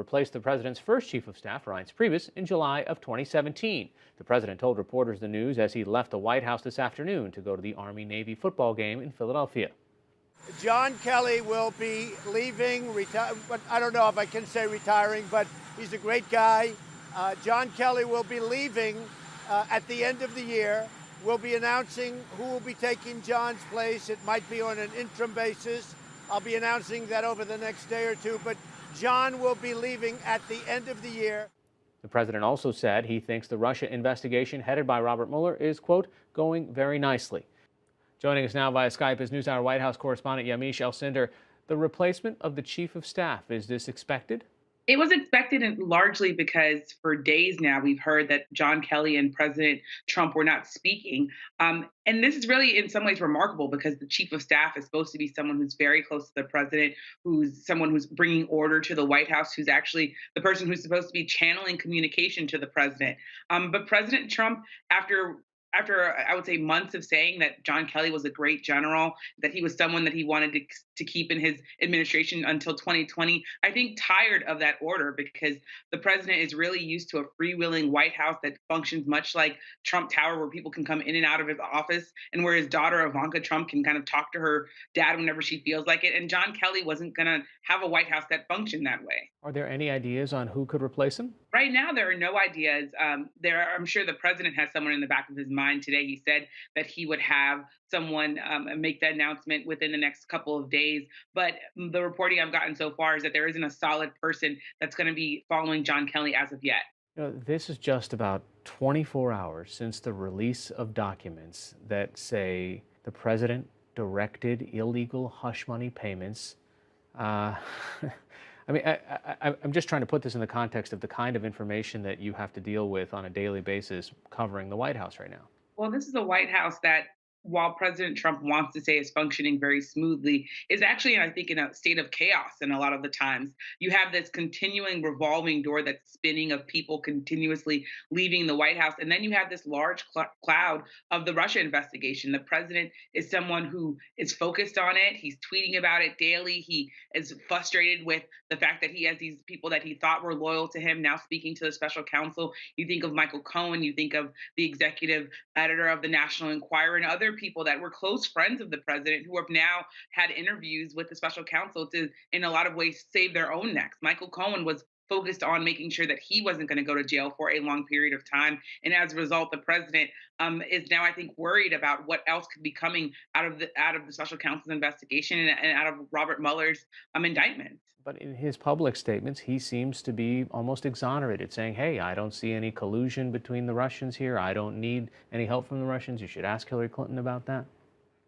replace the president's first chief of staff, Reince Priebus, in July of 2017. The president told reporters the news as he left the White House this afternoon to go to the Army-Navy football game in Philadelphia. John Kelly will be leaving, but I don't know if I can say retiring, but he's a great guy. John Kelly will be leaving at the end of the year. We'll be announcing who will be taking John's place. It might be on an interim basis. I'll be announcing that over the next day or two, but John will be leaving at the end of the year. The president also said he thinks the Russia investigation headed by Robert Mueller is, quote, going very nicely. Joining us now via Skype is NewsHour White House correspondent Yamiche Alcindor. The replacement of the chief of staff, is this expected? It was expected, and largely because for days now we've heard that John Kelly and President Trump were not speaking. And this is really in some ways remarkable because the chief of staff is supposed to be someone who's very close to the president, who's someone who's bringing order to the White House, who's actually the person who's supposed to be channeling communication to the president. But President Trump, after I would say months of saying that John Kelly was a great general, that he was someone that he wanted to keep in his administration until 2020, I think tired of that order because the president is really used to a freewheeling White House that functions much like Trump Tower, where people can come in and out of his office, and where his daughter Ivanka Trump can kind of talk to her dad whenever she feels like it. And John Kelly wasn't going to have a White House that functioned that way. Are there any ideas on who could replace him? Right now, there are no ideas. I'm sure the president has someone in the back of his mind today. He said that he would have someone make the announcement within the next couple of days. But the reporting I've gotten so far is that there isn't a solid person that's going to be following John Kelly as of yet. This is just about 24 hours since the release of documents that say the president directed illegal hush money payments. I mean, I'm just trying to put this in the context of the kind of information that you have to deal with on a daily basis covering the White House right now. Well, this is a White House that, while President Trump wants to say is functioning very smoothly, is actually, I think, in a state of chaos. And a lot of the times you have this continuing revolving door that's spinning of people continuously leaving the White House. And then you have this large cloud of the Russia investigation. The president is someone who is focused on it. He's tweeting about it daily. He is frustrated with the fact that he has these people that he thought were loyal to him now speaking to the special counsel. You think of Michael Cohen, you think of the executive editor of the National Enquirer, and other people that were close friends of the president who have now had interviews with the special counsel to, in a lot of ways, save their own necks. Michael Cohen was focused on making sure that he wasn't going to go to jail for a long period of time. And as a result, the president is now, I think, worried about what else could be coming out of the special counsel's investigation and out of Robert Mueller's indictment. But in his public statements, he seems to be almost exonerated, saying, hey, I don't see any collusion between the Russians here. I don't need any help from the Russians. You should ask Hillary Clinton about that.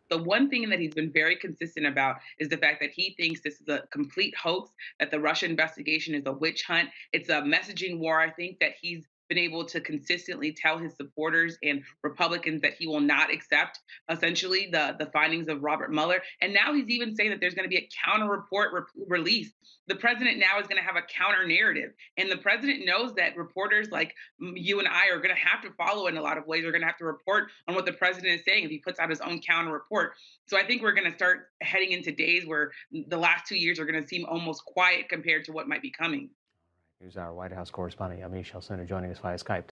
The one thing that he's been very consistent about is the fact that he thinks this is a complete hoax, that the Russia investigation is a witch hunt. It's a messaging war, I think, that he's been able to consistently tell his supporters and Republicans that he will not accept essentially the findings of Robert Mueller. And now he's even saying that there's going to be a counter report released. The president now is going to have a counter narrative. And the president knows that reporters like you and I are going to have to follow in a lot of ways. We're going to have to report on what the president is saying if he puts out his own counter report. So I think we're going to start heading into days where the last 2 years are going to seem almost quiet compared to what might be coming. NewsHour White House correspondent Yamiche Alcindor joining us via Skype.